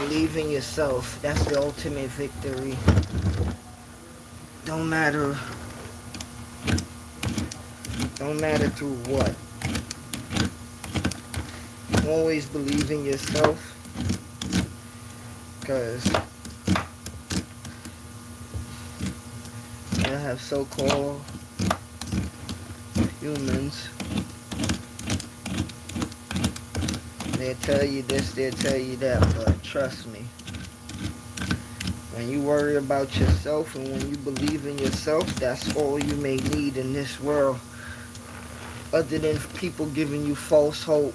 Believe in yourself. That's the ultimate victory. Don't matter. Don't matter through what. Always believe in yourself. Because I have so-called humans. They'll tell you this, they'll tell you that, but trust me. When you worry about yourself and when you believe in yourself, that's all you may need in this world. Other than people giving you false hope.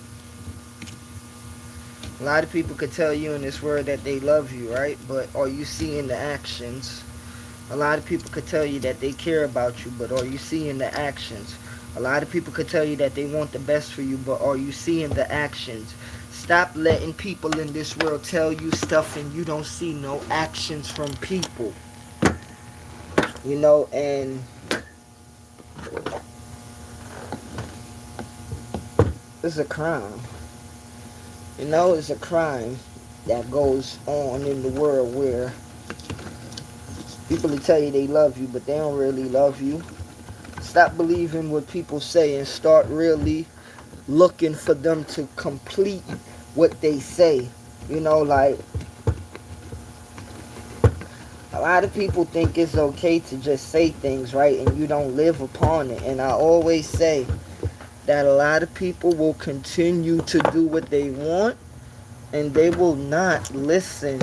A lot of people could tell you in this world that they love you, right? But are you seeing the actions? A lot of people could tell you that they care about you, but are you seeing the actions? A lot of people could tell you that they want the best for you, but are you seeing the actions? Stop letting people in this world tell you stuff and you don't see no actions from people. You know, and it's a crime. You know, it's a crime that goes on in the world where people will tell you they love you, but they don't really love you. Stop believing what people say and start really looking for them to complete what they say. You know, like, a lot of people think it's okay to just say things, right? And you don't live upon it. And I always say that a lot of people will continue to do what they want and they will not listen.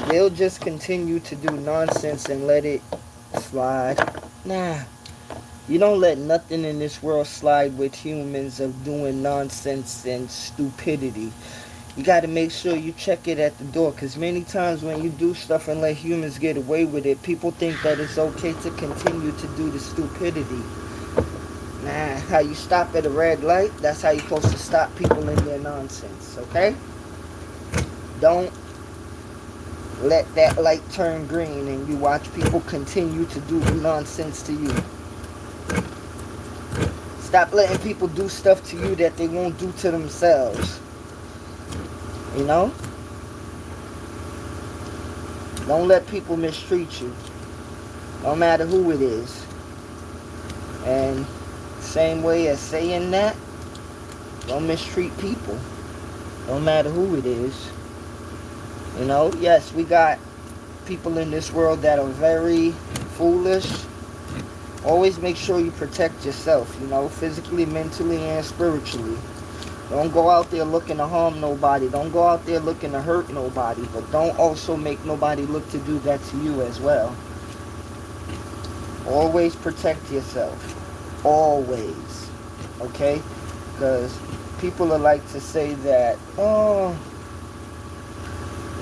They'll just continue to do nonsense and let it slide. Nah. You don't let nothing in this world slide with humans of doing nonsense and stupidity. You got to make sure you check it at the door, because many times when you do stuff and let humans get away with it, people think that it's okay to continue to do the stupidity. Nah, how you stop at a red light, that's how you're supposed to stop people in their nonsense, okay? Don't let that light turn green and you watch people continue to do nonsense to you. Stop letting people do stuff to you that they won't do to themselves. You know? Don't let people mistreat you. No matter who it is. And same way as saying that, don't mistreat people. No matter who it is. You know? Yes, we got people in this world that are very foolish. Always make sure you protect yourself, you know, physically, mentally, and spiritually. Don't go out there looking to harm nobody. Don't go out there looking to hurt nobody. But don't also make nobody look to do that to you as well. Always protect yourself. Always. Okay? Because people are like to say that, oh,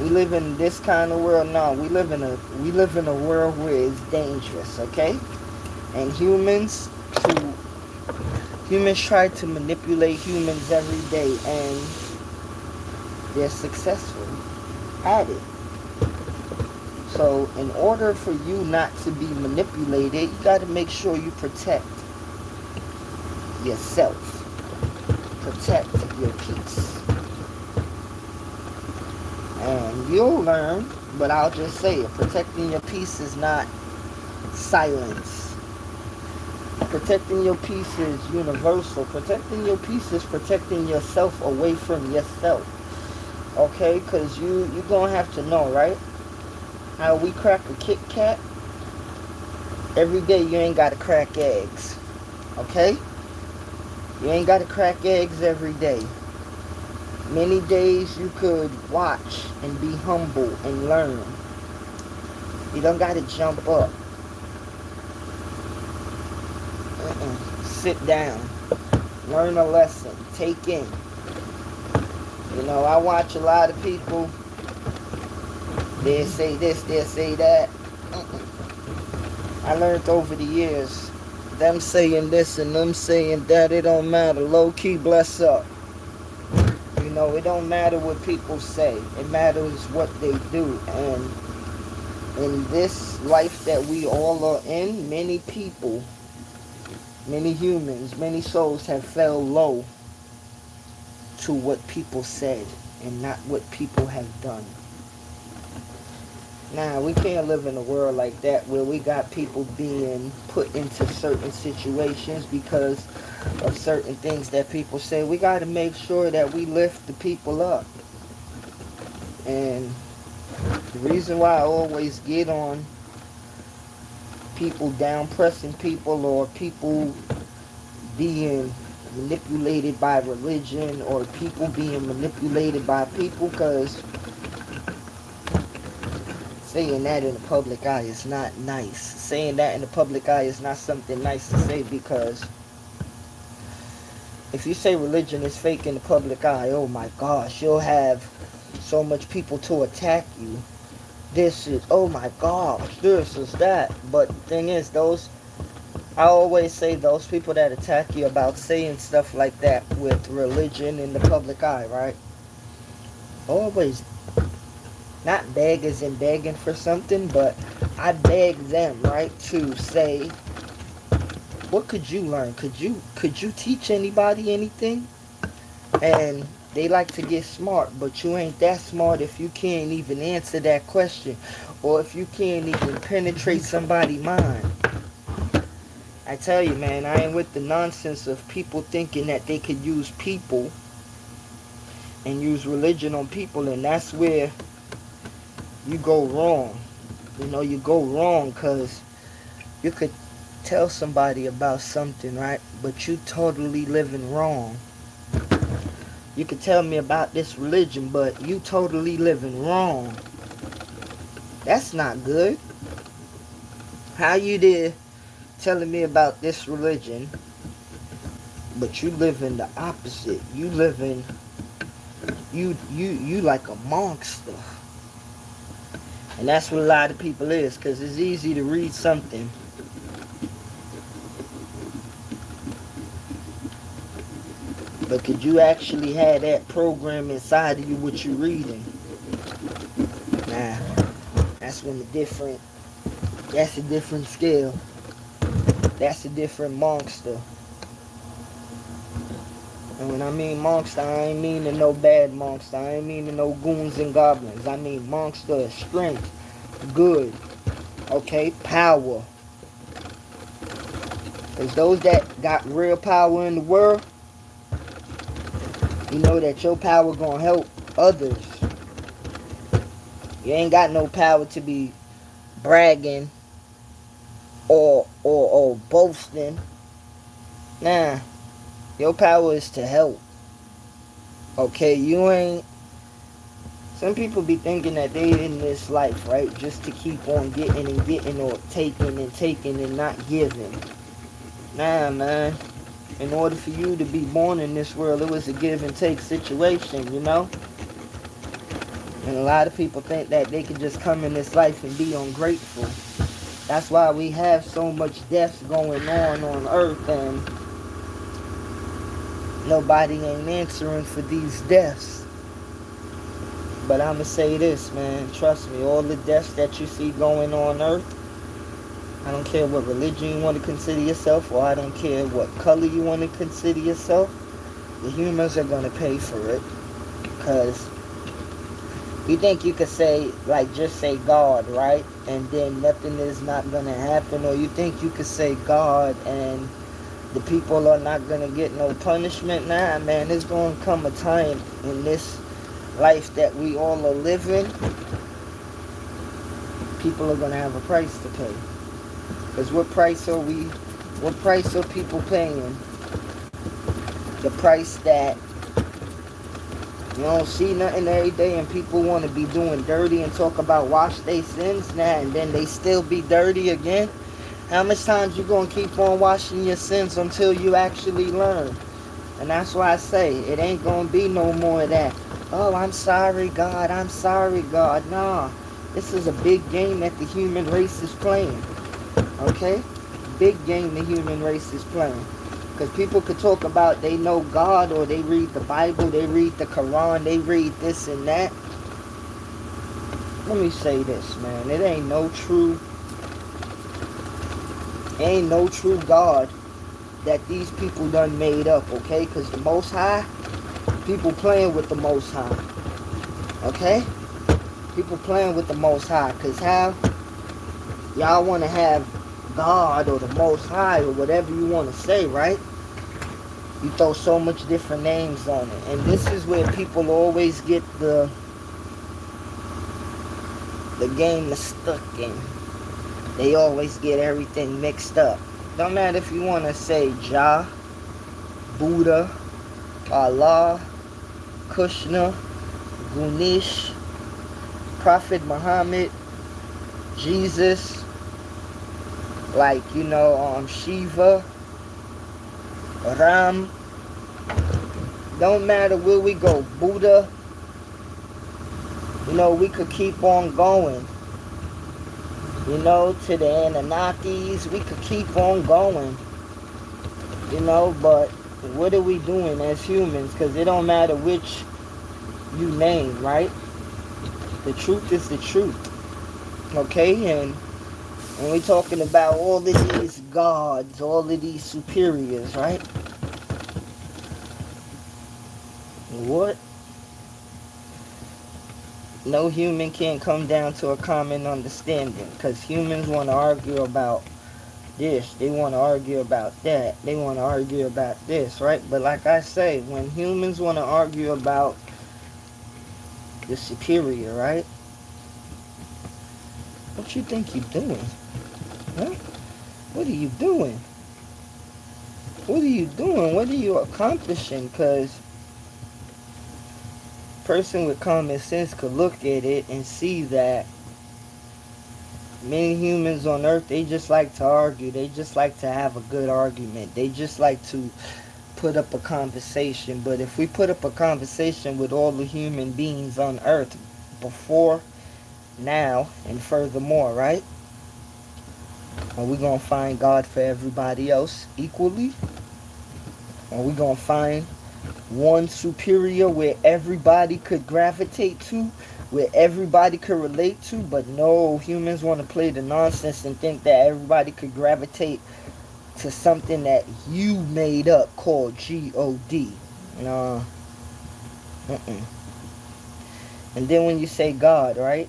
we live in this kind of world. No, we live in a world where it's dangerous, okay? And humans try to manipulate humans every day, and they're successful at it. So in order for you not to be manipulated, you got to make sure you protect yourself. Protect your peace. And you'll learn, but I'll just say it. Protecting your peace is not silence. Protecting your peace is universal. Protecting your peace is protecting yourself away from yourself. Okay? Because you're going to have to know, right? How we crack a Kit Kat. Every day you ain't got to crack eggs. Okay? You ain't got to crack eggs every day. Many days you could watch and be humble and learn. You don't got to jump up. Sit down. Learn a lesson. Take in. You know, I watch a lot of people. They'll say this, they'll say that. I learned over the years, them saying this and them saying that, it don't matter. Low key, bless up. You know, it don't matter what people say. It matters what they do. And in this life that we all are in, many people, many humans, many souls have fell low to what people said and not what people have done. Now, we can't live in a world like that where we got people being put into certain situations because of certain things that people say. We got to make sure that we lift the people up. And the reason why I always get on people down pressing people, or people being manipulated by religion, or people being manipulated by people, because saying that in the public eye is not nice. Saying that in the public eye is not something nice to say, because if you say religion is fake in the public eye, oh my gosh, you'll have so much people to attack you. This is, oh my gosh, this is that. But the thing is, I always say those people that attack you about saying stuff like that with religion in the public eye, right? Always, not beg as in begging for something, but I beg them, right, to say, what could you learn? Could you teach anybody anything? And they like to get smart, but you ain't that smart if you can't even answer that question, or if you can't even penetrate somebody's mind. I tell you, man, I ain't with the nonsense of people thinking that they could use people and use religion on people, and that's where you go wrong. You know, you go wrong, because you could tell somebody about something, right, but you totally living wrong. You could tell me about this religion, but you totally living wrong. That's not good. How you there telling me about this religion, but you living the opposite? You living, you like a monster. And that's what a lot of people is, because it's easy to read something but could you actually have that program inside of you what you reading? Nah, that's when that's a different scale. That's a different monster. And when I mean monster, I ain't meaning no bad monster. I ain't meaning no goons and goblins. I mean monster, strength, good, okay, power. Because those that got real power in the world, you know that your power gonna help others. You ain't got no power to be bragging or boasting. Nah, your power is to help. Okay, you ain't. Some people be thinking that they in this life, right, just to keep on getting and getting, or taking and taking and not giving. Nah, man. In order for you to be born in this world, it was a give and take situation, you know? And a lot of people think that they can just come in this life and be ungrateful. That's why we have so much deaths going on earth, and nobody ain't answering for these deaths. But I'ma say this, man, trust me, all the deaths that you see going on earth, I don't care what religion you want to consider yourself, or I don't care what color you want to consider yourself, the humans are going to pay for it. Because you think you could say, like, just say God, right? And then nothing is not going to happen. Or you think you could say God and the people are not going to get no punishment? Nah, man, there's going to come a time in this life that we all are living, people are going to have a price to pay. Because what price are people paying? The price that you don't see nothing every day, and people want to be doing dirty and talk about wash their sins now, and then they still be dirty again. How much times you going to keep on washing your sins until you actually learn? And that's why I say it ain't going to be no more of that. Oh, I'm sorry, God. I'm sorry, God. Nah, this is a big game that the human race is playing. Okay? Big game the human race is playing. Because people could talk about they know God, or they read the Bible, they read the Quran, they read this and that. Let me say this, man. It ain't no true God that these people done made up, okay? Because the Most High, People playing with the Most High. Okay? People playing with the Most High. Because how y'all want to have God or the Most High or whatever you want to say, right? You throw so much different names on it. And this is where people always get the game stuck in. They always get everything mixed up. Don't matter if you want to say Jah, Buddha, Allah, Krishna, Ganesh, Prophet Muhammad, Jesus, like, Shiva, Ram. Don't matter where we go. Buddha. We could keep on going. To the Anunnakis. We could keep on going. But what are we doing as humans? Because it don't matter which you name, right? The truth is the truth. Okay? And when we're talking about all of these gods, all of these superiors, right? What? No human can come down to a common understanding, because humans want to argue about this, they want to argue about that, they want to argue about this, right? But like I say, when humans want to argue about the superior, right? What you think you're doing? Huh? What are you doing? What are you doing? What are you accomplishing? Because person with common sense could look at it and see that many humans on earth, they just like to argue. They just like to have a good argument. They just like to put up a conversation. But if we put up a conversation with all the human beings on earth before, now, and furthermore, right? Are we going to find God for everybody else equally? Are we going to find one superior where everybody could gravitate to, where everybody could relate to? But no, humans want to play the nonsense and think that everybody could gravitate to something that you made up called God. No. And then when you say God, right?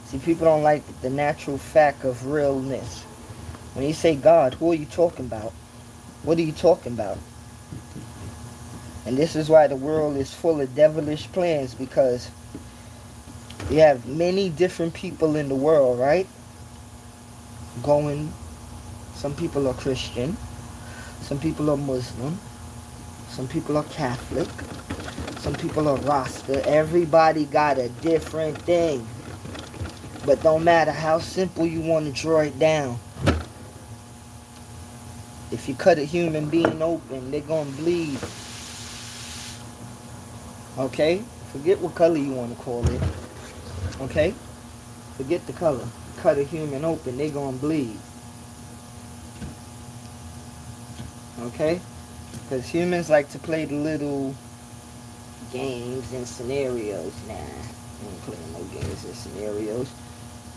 See, people don't like the natural fact of realness. When you say God, who are you talking about? What are you talking about? And this is why the world is full of devilish plans, because you have many different people in the world, right? Some people are Christian, some people are Muslim, some people are Catholic, some people are Rasta. Everybody got a different thing. But don't matter how simple you want to draw it down. If you cut a human being open, they're going to bleed. Okay? Forget what color you want to call it. Okay? Forget the color. Cut a human open, they're going to bleed. Okay? Because humans like to play the little games and scenarios. Nah, I ain't playing no games and scenarios.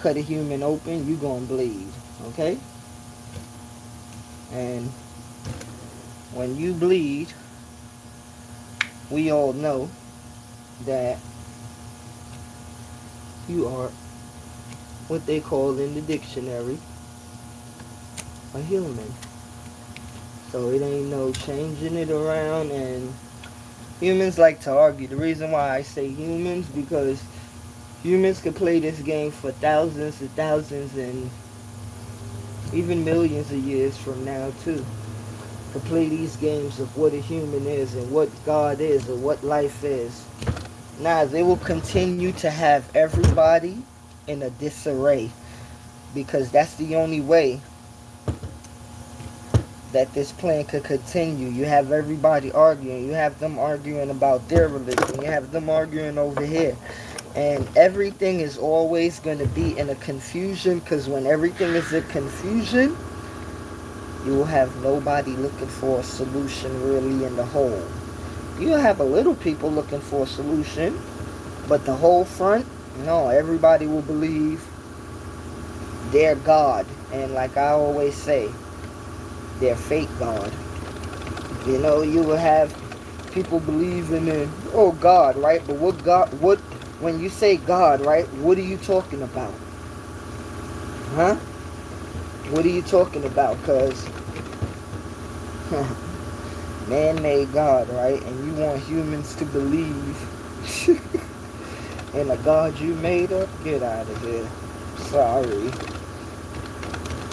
Cut a human open, you gonna bleed. Okay? And when you bleed, we all know that you are what they call in the dictionary a human. So it ain't no changing it around. And humans like to argue. The reason why I say humans, because humans could play this game for thousands and thousands and even millions of years from now too. Could play these games of what a human is and what God is or what life is. Now, they will continue to have everybody in a disarray, because that's the only way that this plan could continue. You have everybody arguing. You have them arguing about their religion. You have them arguing over here. And everything is always going to be in a confusion, because when everything is in confusion, you will have nobody looking for a solution really in the whole. You'll have a little people looking for a solution, but the whole front, no, everybody will believe their God. And like I always say, their fake God. You will have People believing in, oh, God, right? But what God, what, when you say God, right, what are you talking about? Huh? What are you talking about? Because man-made God, right? And you want humans to believe in a God you made up? Get out of here. Sorry.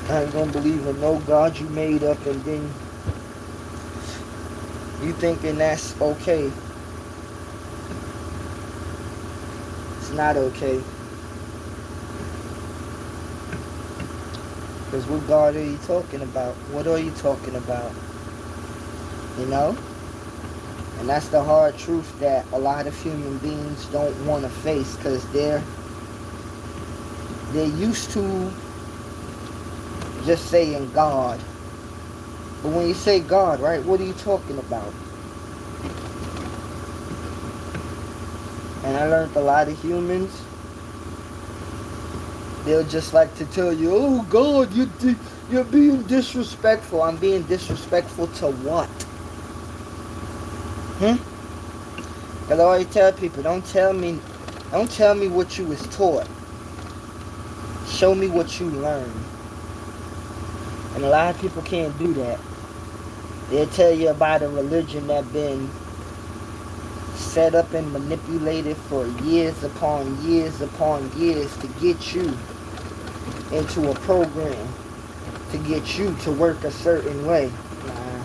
I ain't gonna believe in no God you made up and then you thinking that's okay. It's not okay. Because what God are you talking about? What are you talking about? You know? And that's the hard truth that a lot of human beings don't want to face because they're used to just saying God. But when you say God, right, what are you talking about? And I learned a lot of humans, they'll just like to tell you, oh God, you're being disrespectful. I'm being disrespectful to what? Hmm? Because I always tell people, don't tell me what you was taught. Show me what you learned. And a lot of people can't do that. They'll tell you about a religion that been set up and manipulated for years upon years to get you into a program, to get you to work a certain way. Nah.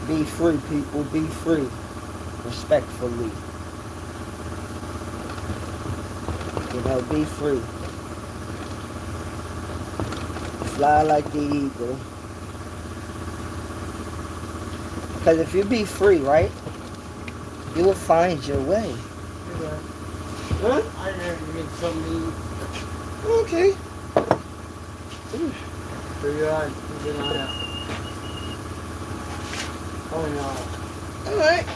Be free, people. Be free. Respectfully. You know, be free. Fly like the eagle. Because if you be free, right, you will find your way. Huh? I never get something. Okay. So you're on. You're not. Oh no. Alright.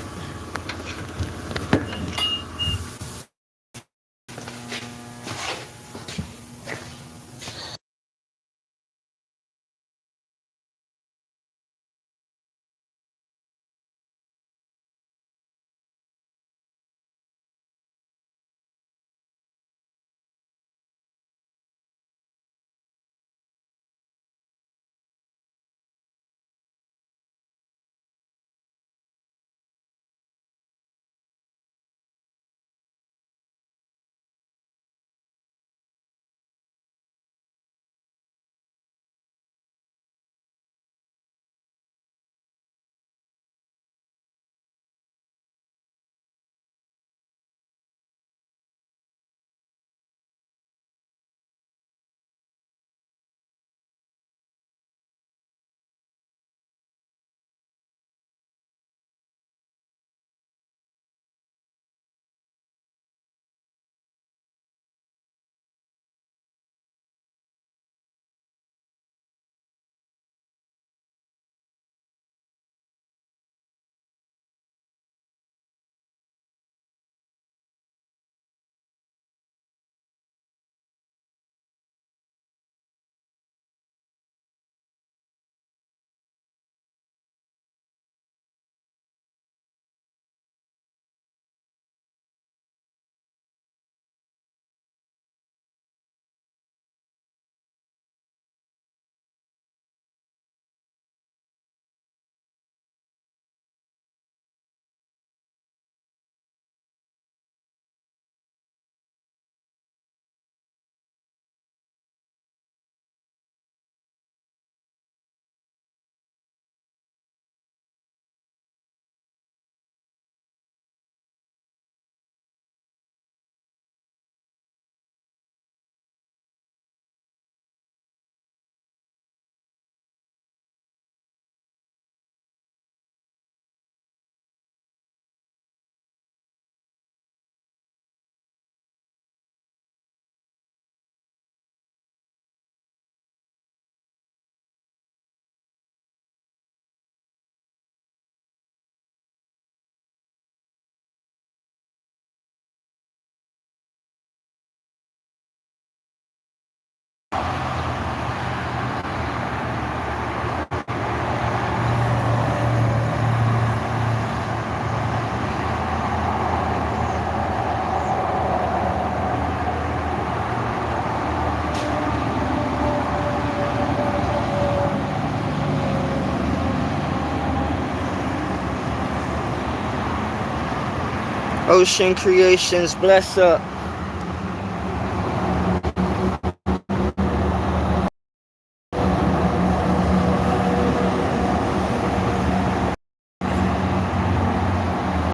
Ocean Creations, bless up.